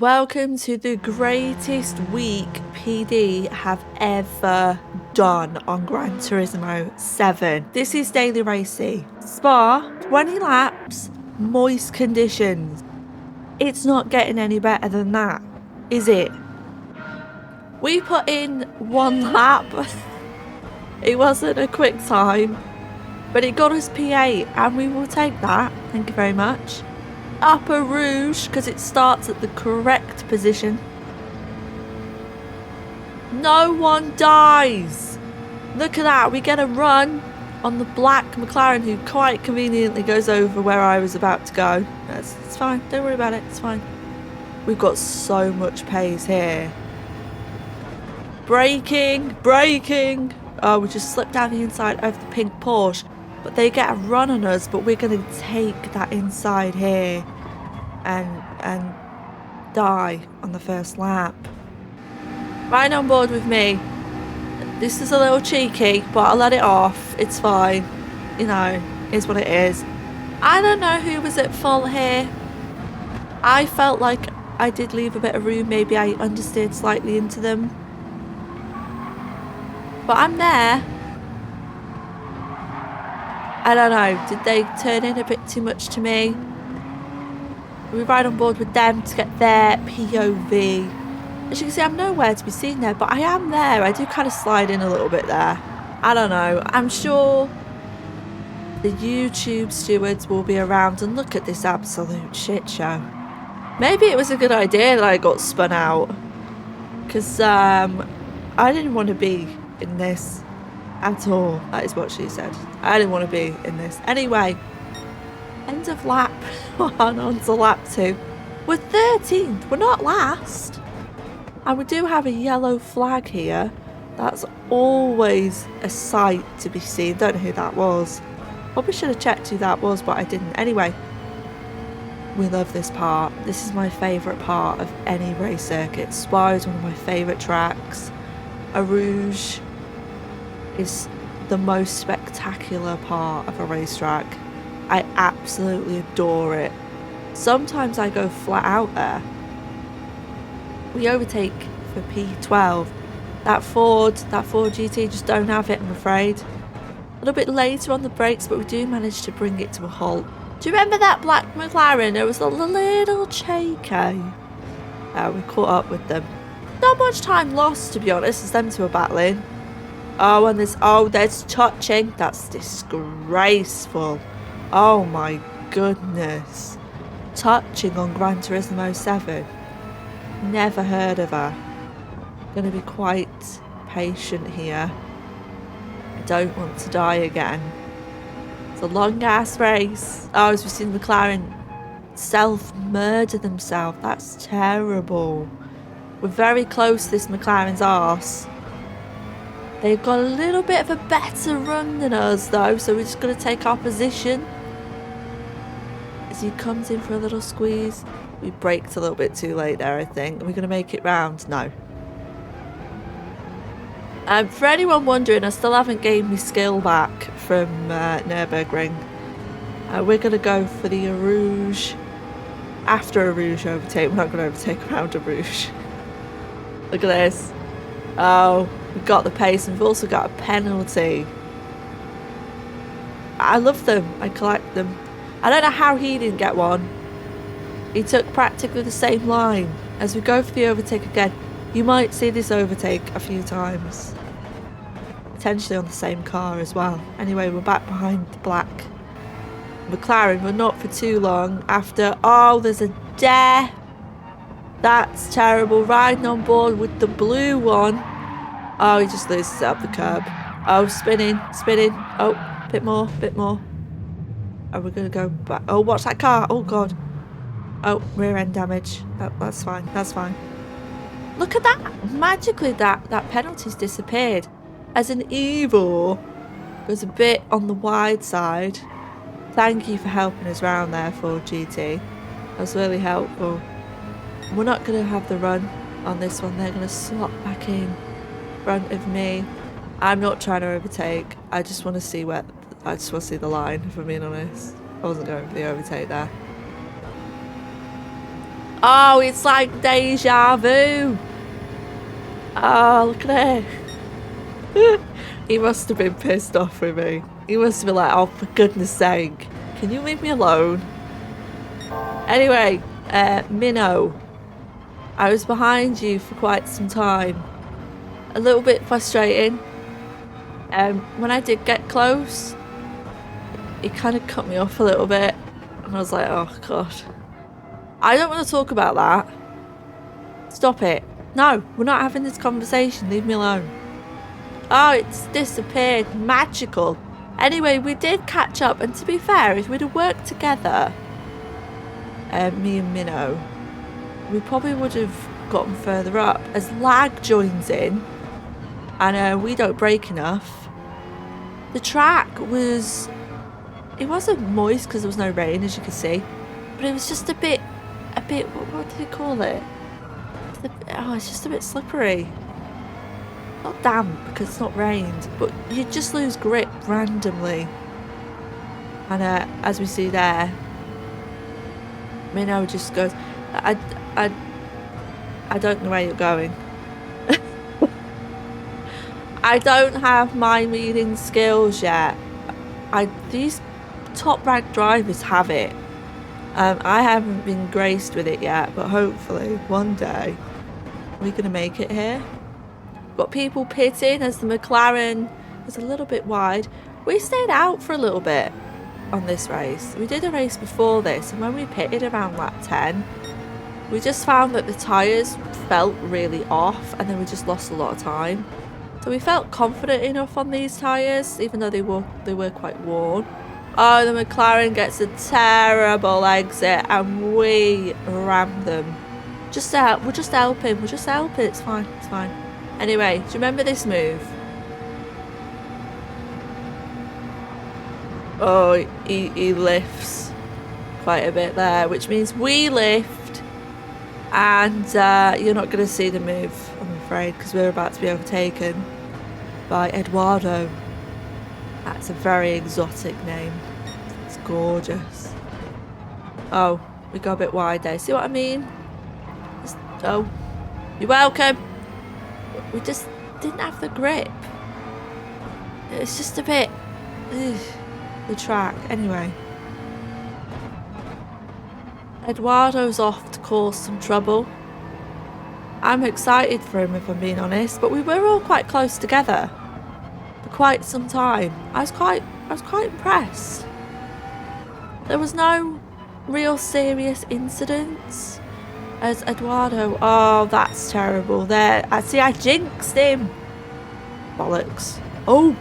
Welcome to the greatest week PD have ever done on Gran Turismo 7. This is daily racing. Spa, 20 laps, moist conditions. It's not getting any better than that, is it? We put in 1 lap. It wasn't a quick time, but it got us P8 and we will take that. Thank you very much. Upper Rouge, because it starts at the correct position. No one dies. Look at that. We get a run on the black McLaren, who quite conveniently goes over where I was about to go. It's fine. Don't worry about it. It's fine. We've got so much pace here. Braking. Oh, we just slipped down the inside of the pink Porsche. But they get a run on us, but we're going to take that inside here and die on the first lap. Right on board with me. This is a little cheeky, but I'll let it off. It's fine. You know, is what it is. I don't know who was at fault here. I felt like I did leave a bit of room. Maybe I understeered slightly into them. But I'm there. I don't know, did they turn in a bit too much to me? We ride on board with them to get their POV. As you can see, I'm nowhere to be seen there, but I am there. I do kind of slide in a little bit there. I don't know, I'm sure the YouTube stewards will be around and look at this absolute shit show. Maybe it was a good idea that I got spun out, because I didn't want to be in this at all. That is what she said. I didn't want to be in this. Anyway, end of lap 1 on to lap 2. We're 13th. We're not last. And we do have a yellow flag here. That's always a sight to be seen. Don't know who that was. Probably should have checked who that was, but I didn't. Anyway, we love this part. This is my favourite part of any race circuit. Spa is one of my favourite tracks. Eau Rouge is the most spectacular part of a racetrack. I absolutely adore it. Sometimes I go flat out there. We overtake for P12. That Ford GT just don't have it, I'm afraid. A little bit later on the brakes, but we do manage to bring it to a halt. Do you remember that black McLaren? It was a little shaky. We caught up with them. Not much time lost, to be honest, as them two are battling. Oh, and there's touching. That's disgraceful. Oh my goodness. Touching on Gran Turismo 7. Never heard of her. Gonna be quite patient here. I don't want to die again. It's a long ass race. Oh, as we've seen McLaren self-murder themselves. That's terrible. We're very close to this McLaren's arse. They've got a little bit of a better run than us though, so we're just going to take our position. As he comes in for a little squeeze. We braked a little bit too late there, I think. Are we going to make it round? No. For anyone wondering, I still haven't gained my skill back from Nürburgring. We're going to go for the Eau Rouge. After Eau Rouge overtake. We're not going to overtake around Eau Rouge. Look at this. Oh, we've got the pace and we've also got a penalty. I love them. I collect them. I don't know how he didn't get one. He took practically the same line. As we go for the overtake again, you might see this overtake a few times. Potentially on the same car as well. Anyway, we're back behind the black McLaren. We're not for too long after... Oh, there's a dare. That's terrible. Riding on board with the blue one. Oh, he just loses it up the curb. Oh, spinning. Oh, bit more. Oh, we're going to go back. Oh, watch that car. Oh, God. Oh, rear end damage. That's fine. Look at that. Magically, that penalty's disappeared. As an Evo goes a bit on the wide side. Thank you for helping us round there, Ford GT. That's really helpful. We're not going to have the run on this one. They're going to slot back in front of me. I'm not trying to overtake. I just want to see the line, if I'm being honest. I wasn't going for the overtake there. Oh, it's like deja vu. Oh, look at it. He must have been pissed off with me. He must have been like, oh, for goodness sake, can you leave me alone? Anyway, Minnow, I was behind you for quite some time. A little bit frustrating. When I did get close, it kind of cut me off a little bit. And I was like, oh, God. I don't want to talk about that. Stop it. No, we're not having this conversation. Leave me alone. Oh, it's disappeared. Magical. Anyway, we did catch up. And to be fair, if we'd have worked together, me and Minnow, we probably would have gotten further up. As lag joins in, and we don't break enough, the track was... It wasn't moist because there was no rain, as you can see. But it was just a bit... What did you call it? It's just a bit slippery. Not damp because it's not rained, but you just lose grip randomly. And as we see there, Minnow just goes, I don't know where you're going. I don't have my reading skills yet. These top ranked drivers have it. I haven't been graced with it yet, but hopefully one day we're going to make it here. Got people pitting as the McLaren was a little bit wide. We stayed out for a little bit on this race. We did a race before this, and when we pitted around lap 10, we just found that the tyres felt really off, and then we just lost a lot of time. So we felt confident enough on these tyres, even though they were quite worn. Oh, the McLaren gets a terrible exit and we ram them. We'll just help him. It's fine. It's fine. Anyway, do you remember this move? Oh, he lifts quite a bit there, which means we lift. And you're not going to see the move, I'm afraid, because we're about to be overtaken by Eduardo. That's a very exotic name. It's gorgeous. Oh, we go a bit wide there. See what I mean? Oh, you're welcome. We just didn't have the grip. It's just a bit... the track. Anyway. Eduardo's off to cause some trouble. I'm excited for him, if I'm being honest, but we were all quite close together for quite some time. I was quite impressed. There was no real serious incidents. As Eduardo, oh, that's terrible. There, I jinxed him. Bollocks. Oh,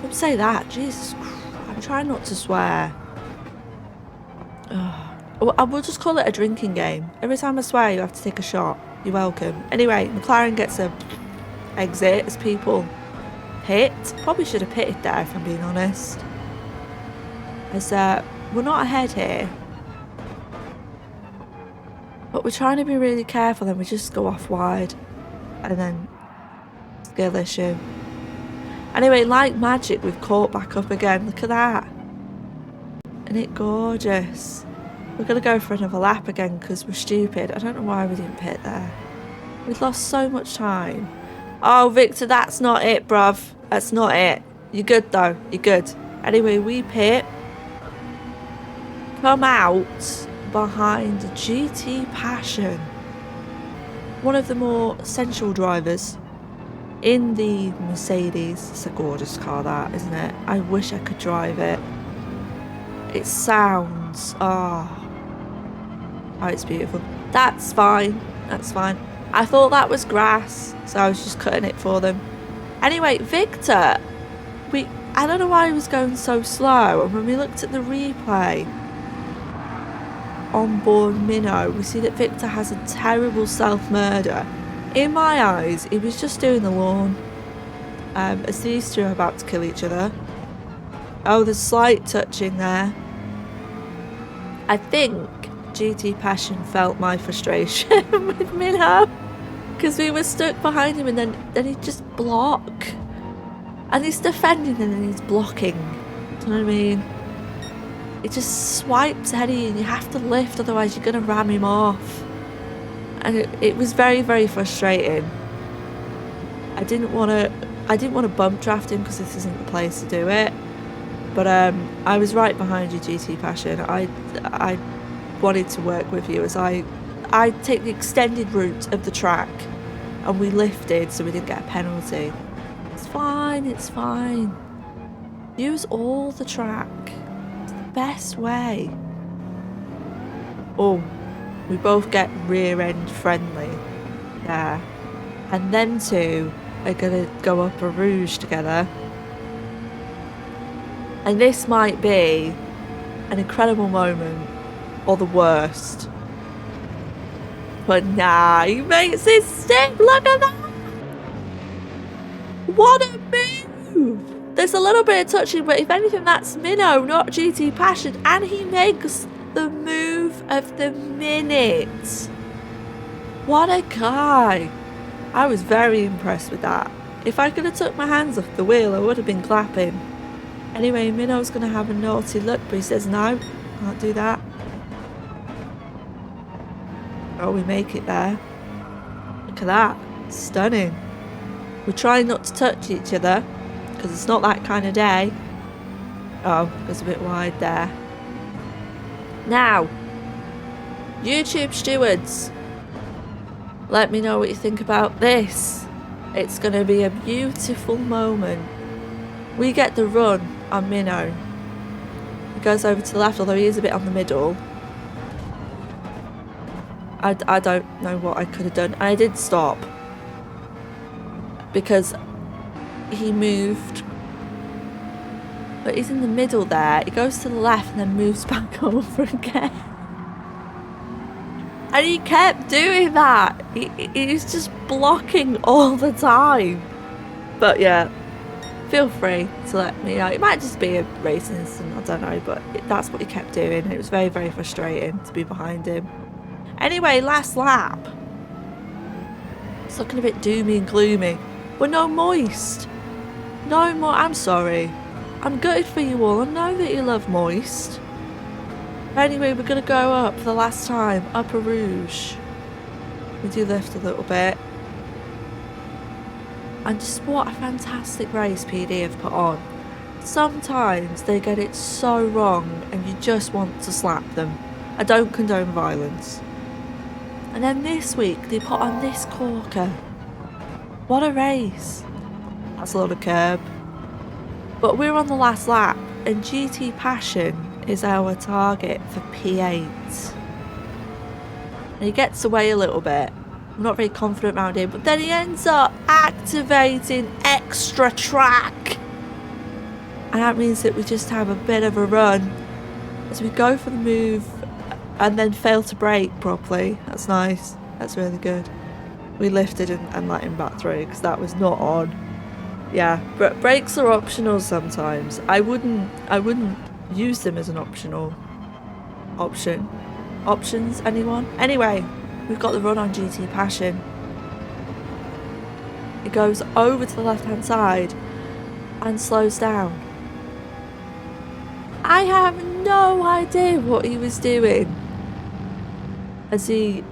don't say that. Jesus Christ. I'm trying not to swear. I will just call it a drinking game. Every time I swear, you have to take a shot. You're welcome. Anyway, McLaren gets a exit as people pit. Probably should have pitted there, if I'm being honest. As we're not ahead here, but we're trying to be really careful, and we just go off wide, and then skill issue. Anyway, like magic, we've caught back up again. Look at that. Isn't it gorgeous? We're going to go for another lap again because we're stupid. I don't know why we didn't pit there. We've lost so much time. Oh, Victor, that's not it, bruv. That's not it. You're good, though. You're good. Anyway, we pit. Come out behind GT Passion. One of the more sensual drivers in the Mercedes. It's a gorgeous car, that, isn't it? I wish I could drive it. It sounds... Oh, it's beautiful. That's fine. That's fine. I thought that was grass, so I was just cutting it for them. Anyway, Victor, I don't know why he was going so slow. And when we looked at the replay on board Minnow, we see that Victor has a terrible self-murder. In my eyes, he was just doing the lawn. As these two are about to kill each other. Oh, there's slight touching there. I think GT Passion felt my frustration with Minnow, because we were stuck behind him, and then he'd just block, and he's defending and then he's blocking. Do you know what I mean? It just swipes ahead of you and you have to lift, otherwise you're going to ram him off. And it was very, very frustrating. I didn't want to bump draft him because this isn't the place to do it. But I was right behind you, GT Passion. I wanted to work with you as I take the extended route of the track, and we lifted so we didn't get a penalty. It's fine, it's fine. Use all the track. It's the best way. Oh, we both get rear end friendly. Yeah. And them two are gonna go up a rouge together. And this might be an incredible moment, or the worst. But nah, he makes it stick. Look at that. What a move. There's a little bit of touching, but if anything, that's Minnow, not GT Passion. And he makes the move of the minute. What a guy. I was very impressed with that. If I could have took my hands off the wheel, I would have been clapping. Anyway, Minnow's going to have a naughty look, but he says no, can't do that. Oh, we make it there. Look at that. Stunning. We're trying not to touch each other because it's not that kind of day. Oh, goes a bit wide there. Now, YouTube stewards, let me know what you think about this. It's going to be a beautiful moment. We get the run on Minnow. He goes over to the left, although he is a bit on the middle. I don't know what I could have done. And I did stop because he moved. But he's in the middle there. He goes to the left and then moves back over again. And he kept doing that. He's just blocking all the time. But yeah, feel free to let me know. It might just be a racing incident, I don't know. But that's what he kept doing. It was very, very frustrating to be behind him. Anyway, last lap. It's looking a bit doomy and gloomy. But no Moist. No more. I'm sorry. I'm gutted for you all. I know that you love Moist. Anyway, we're going to go up for the last time. Up a rouge. We do lift a little bit. And just what a fantastic race PD have put on. Sometimes they get it so wrong and you just want to slap them. I don't condone violence. And then this week they put on this corker. What a race. That's a lot of curb. But we're on the last lap and GT Passion is our target for P8. And he gets away a little bit. I'm not very confident around him, but then he ends up activating extra track. And that means that we just have a bit of a run as we go for the move and then fail to brake properly. That's nice. That's really good. We lifted and let him back through because that was not on. Yeah, but brakes are optional sometimes. I wouldn't use them as an optional option. Options, anyone? Anyway, we've got the run on GT Passion. It goes over to the left-hand side and slows down. I have no idea what he was doing as he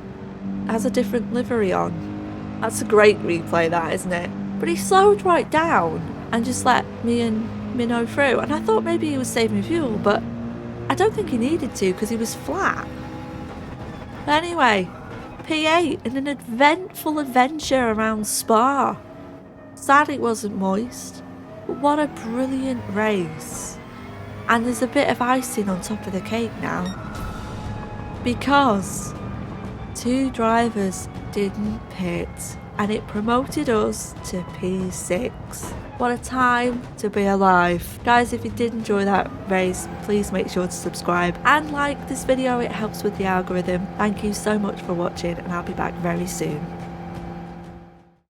has a different livery on. That's a great replay, that, isn't it? But he slowed right down and just let me and Minnow through. And I thought maybe he was saving fuel, but I don't think he needed to because he was flat. But anyway, P8 in an eventful adventure around Spa. Sad it wasn't Moist, but what a brilliant race. And there's a bit of icing on top of the cake now because 2 drivers didn't pit and it promoted us to P6. What a time to be alive. Guys, if you did enjoy that race, please make sure to subscribe and like this video. It helps with the algorithm. Thank you so much for watching and I'll be back very soon.